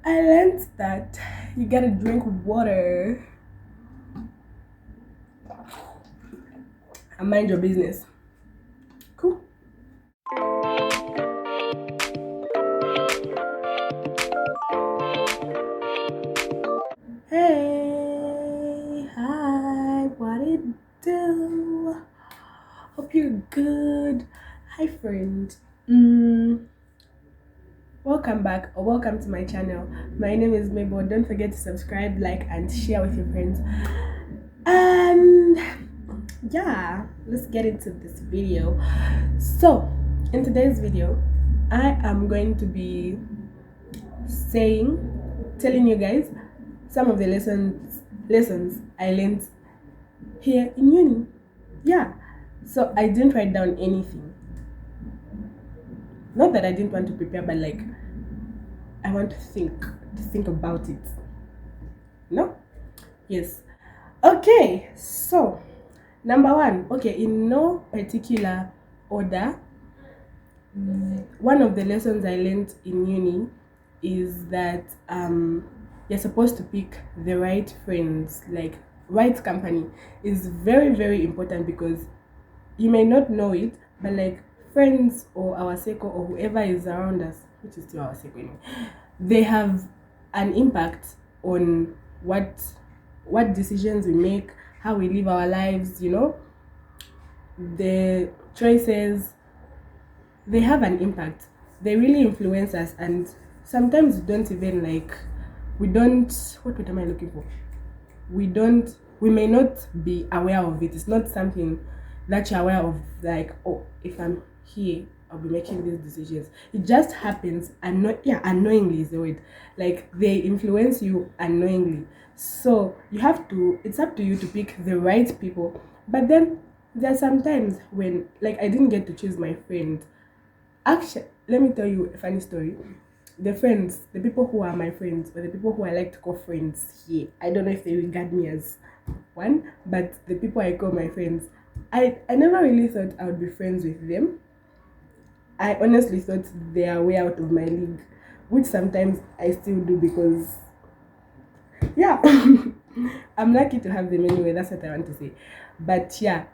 I learned that you gotta drink water and mind your business. Cool. Hey, hi, what it do? Hope you're good. Hi, friend. Welcome back or welcome to my channel. My name is Mabel. Don't forget to subscribe, like, and share with your friends. And yeah, let's get into this video. So, in today's video, I am going to be telling you guys some of the lessons I learned here in uni. Yeah. So I didn't write down anything. Not that I didn't want to prepare, but like I want to think about it. No? Yes. Okay. So number one, okay, in no particular order, one of the lessons I learned in uni is that you're supposed to pick the right friends, like right company is very, very important because you may not know it, but like friends or our circle or whoever is around us, which is still our circle anyway, they have an impact on what decisions we make, how we live our lives, the choices, they have an impact. They really influence us, and sometimes we don't, what word am I looking for? We may not be aware of it. It's not something that you're aware of, like, oh, if I'm here, I'll be making these decisions. It just happens. Unknowingly is the word. Like, they influence you unknowingly. So it's up to you to pick the right people. But then there are some times when, like, I didn't get to choose my friend. Actually, let me tell you a funny story. The people who are my friends, or the people who I like to call friends here, I don't know if they regard me as one, but the people I call my friends, I never really thought I would be friends with them. I honestly thought they are way out of my league, which sometimes I still do because, yeah, I'm lucky to have them anyway. That's what I want to say. But yeah,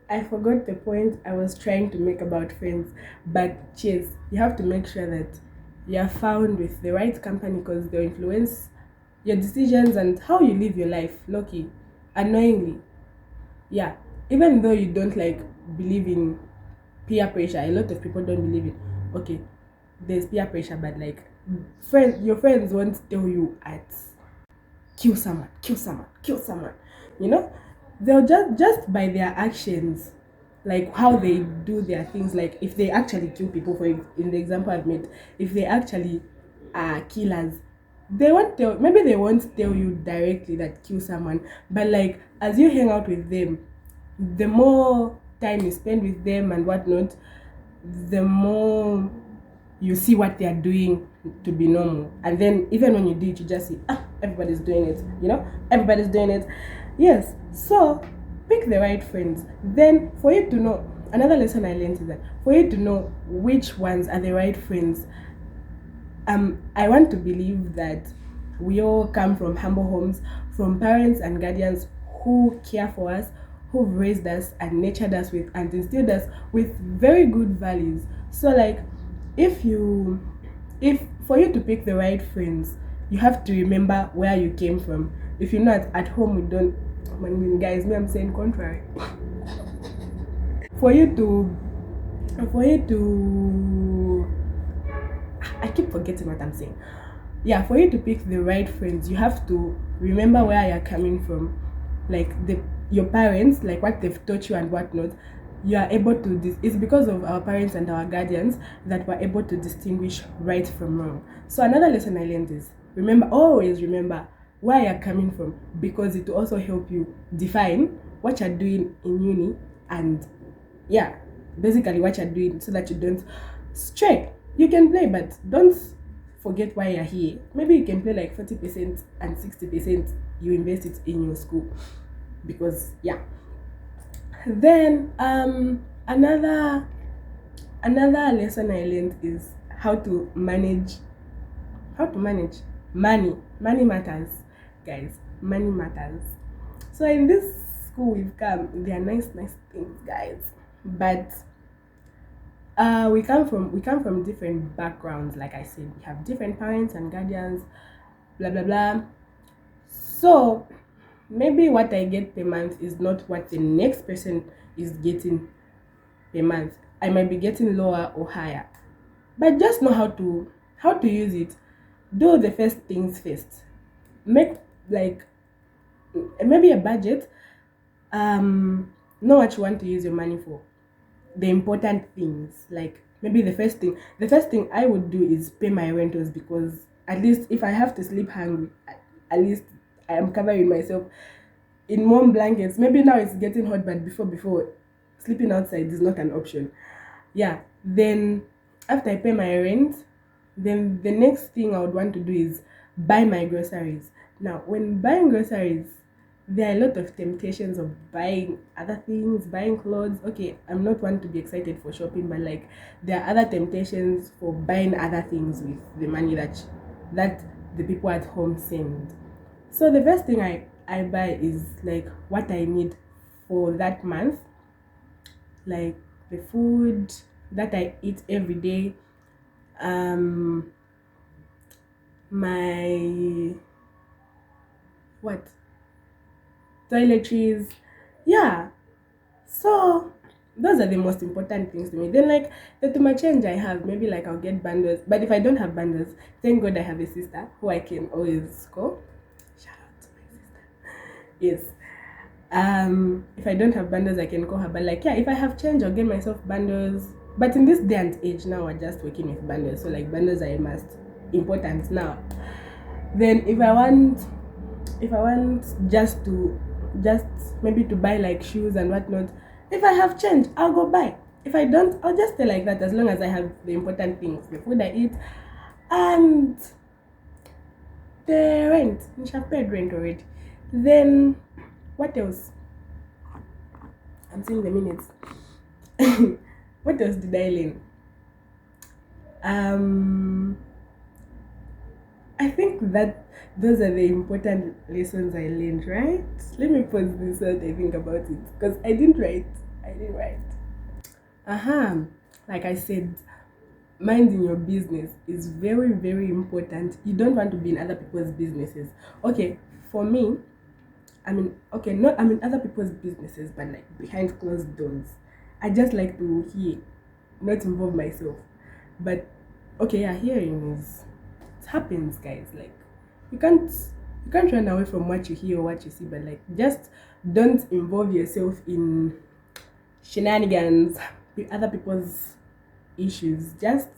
I forgot the point I was trying to make about friends, but cheers, you have to make sure that you're found with the right company because they'll influence your decisions and how you live your life. Lucky, annoyingly, yeah. Even though you don't like believe in peer pressure, a lot of people don't believe in. Okay, there's peer pressure, but like your friends won't tell you at kill someone, kill someone, kill someone. You know, they'll just by their actions, like how they do their things, like if they actually kill people, in the example I've made, if they actually are killers, they won't tell you directly that kill someone, but like as you hang out with them, the more time you spend with them and whatnot, the more you see what they are doing to be normal. And then even when you do it, you just see, everybody's doing it, everybody's doing it. Yes. So pick the right friends. Then for you to know, another lesson I learned is that for you to know which ones are the right friends, I want to believe that we all come from humble homes, from parents and guardians who care for us, who've raised us and nurtured us with and instilled us with very good values. So like if you if for you to pick the right friends, you have to remember where you came from. If you're not at home, we don't, guys, me, I'm saying contrary. For you to I keep forgetting what I'm saying. Yeah, for you to pick the right friends, you have to remember where you're coming from, like your parents, like what they've taught you and whatnot. You are able to it's because of our parents and our guardians that we're able to distinguish right from wrong. So another lesson I learned is always remember where you're coming from, because it will also help you define what you're doing in uni, and yeah, basically what you're doing, so that you don't stray. You can play, but don't forget why you're here. Maybe you can play like 40% and 60% you invest it in your school, because yeah. Then another lesson I learned is how to manage how to manage money matters, guys. Money matters. So in this school we've come, they are nice things, guys, but we come from different backgrounds. Like I said, we have different parents and guardians, blah blah blah. So maybe what I get per month is not what the next person is getting per month. I might be getting lower or higher, but just know how to use it. Do the first things first. Make like maybe a budget. Know what you want to use your money for. The important things, like maybe the first thing I would do is pay my rentals, because at least if I have to sleep hungry, at least I am covering myself in warm blankets. Maybe now it's getting hot, but before sleeping outside is not an option. Yeah, then after I pay my rent, then the next thing I would want to do is buy my groceries. Now when buying groceries, there are a lot of temptations of buying other things, buying clothes. Okay, I'm not one to be excited for shopping, but like there are other temptations for buying other things with the money that the people at home send. So the first thing I buy is like what I need for that month, like the food that I eat every day, um my what toiletries, yeah. So those are the most important things to me. Then like the too much change I have, maybe like I'll get bundles. But if I don't have bundles, thank God I have a sister who I can always call. Shout out to my sister. Yes. If I don't have bundles I can call her. But like yeah, if I have change I'll get myself bundles. But in this day and age now we're just working with bundles. So like bundles are a must, important now. Then if I want just maybe to buy like shoes and whatnot, if I have change, I'll go buy. If I don't, I'll just stay like that as long as I have the important things, the food I eat, and the rent. Which I've paid rent already. Then what else? I'm seeing the minutes. What else did I learn? Um, I think that those are the important lessons I learned, right? Let me pause this while I think about it because I didn't write. I didn't write. Uh-huh. Like I said, minding your business is very, very important. You don't want to be in other people's businesses. Okay, for me, okay, not I'm in other people's businesses, but like behind closed doors. I just like to hear, not involve myself. But okay, yeah, hearing is it happens, guys. Like you can't you can't run away from what you hear or what you see, but like just don't involve yourself in shenanigans with other people's issues. Just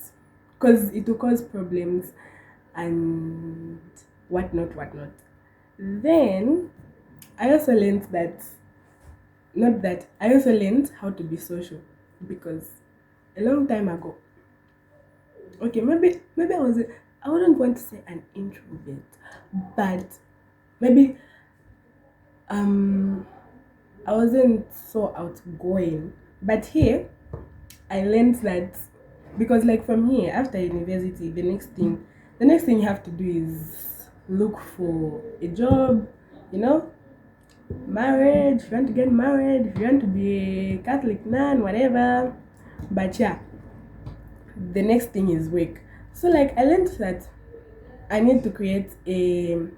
because it will cause problems and whatnot. Then I also learned that not that I also learned how to be social, because a long time ago, okay, maybe I wouldn't want to say an introvert, but maybe um I wasn't so outgoing. But here I learned that, because like from here after university, the next thing you have to do is look for a job, you know, marriage, if you want to get married, if you want to be a Catholic nun, whatever. But yeah, the next thing is work. So like I learned that I need to create a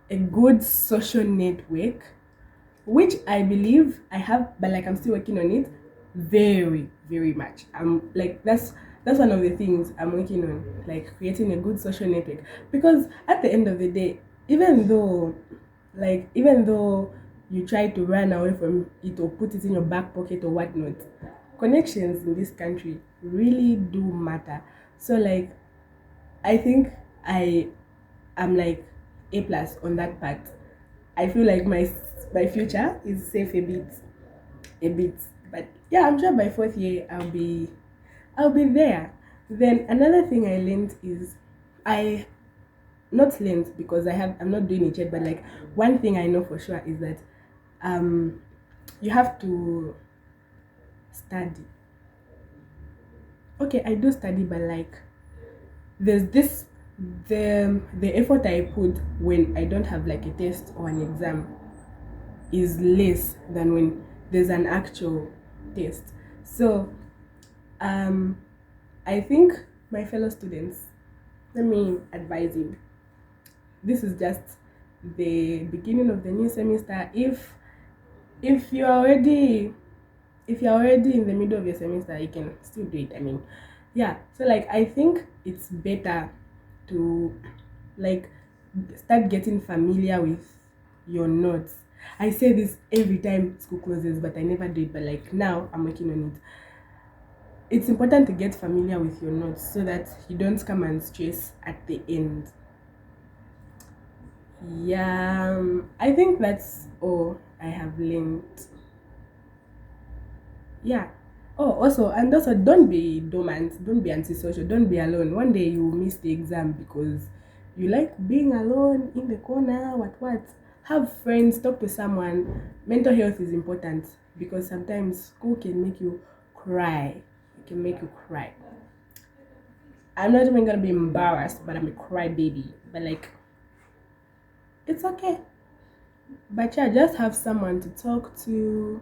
good social network, which I believe I have, but like I'm still working on it very, very much. I'm like that's one of the things I'm working on, like creating a good social network. Because at the end of the day, even though you try to run away from it or put it in your back pocket or whatnot, connections in this country really do matter. So like I think I am like A plus on that part. I feel like my future is safe a bit. But yeah, I'm sure by fourth year I'll be there. Then another thing I learned is I not learned because I'm not doing it yet, but like one thing I know for sure is that um you have to study. Okay, I do study, but like there's this the effort I put when I don't have like a test or an exam is less than when there's an actual test. So I think my fellow students, let me advise you. This is just the beginning of the new semester. If you're already if you're already in the middle of your semester, you can still do it. I mean, yeah. So like I think it's better to like start getting familiar with your notes. I say this every time school closes, but I never do it. But like now, I'm working on it. It's important to get familiar with your notes so that you don't come and stress at the end. Yeah, I think that's all I have learned. Yeah. Oh, also, don't be dormant, don't be antisocial, don't be alone. One day you will miss the exam because you like being alone in the corner. What? Have friends, talk to someone. Mental health is important because sometimes school can make you cry. It can make you cry. I'm not even gonna be embarrassed, but I'm a cry baby. But like, it's okay. But yeah, just have someone to talk to.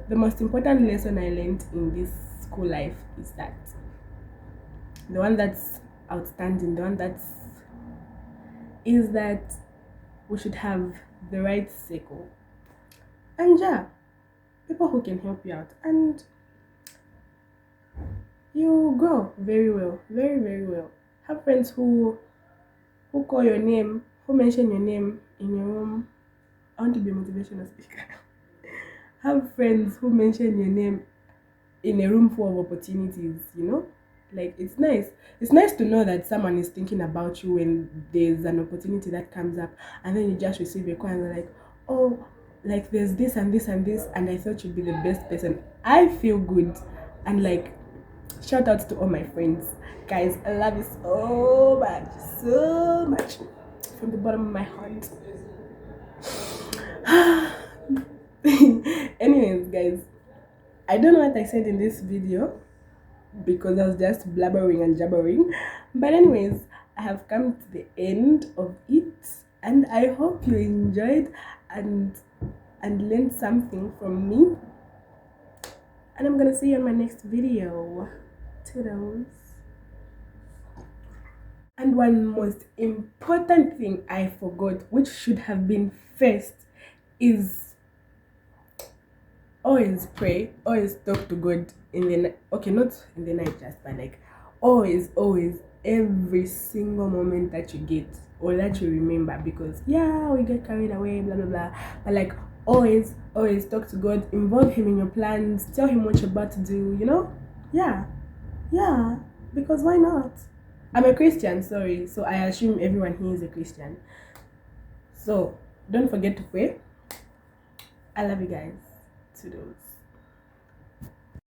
The most important lesson I learned in this school life is that the one that's outstanding, the one that's is that we should have the right circle. And yeah, people who can help you out. And you grow very well, very, very well. Have friends who call your name, who mention your name in your room. I want to be a motivational speaker. Have friends who mention your name in a room full of opportunities, you know? Like it's nice to know that someone is thinking about you when there's an opportunity that comes up, and then you just receive a call and they're like, oh, like there's this and this and this, and I thought you'd be the best person. I feel good. And like, shout out to all my friends, guys, I love you so much from the bottom of my heart. Anyways, guys, I don't know what I said in this video because I was just blabbering and jabbering. But anyways, I have come to the end of it, and I hope you enjoyed and learned something from me. And I'm gonna see you in my next video. Toodles. And one most important thing I forgot, which should have been first, is always pray, always talk to God in the night. Okay, not in the night just, but like always, every single moment that you get or that you remember, because yeah, we get carried away, blah blah blah. But like always talk to God, involve Him in your plans, tell Him what you're about to do. You know, yeah, because why not? I'm a Christian, sorry, so I assume everyone here is a Christian. So don't forget to pray. I love you guys. Toodles.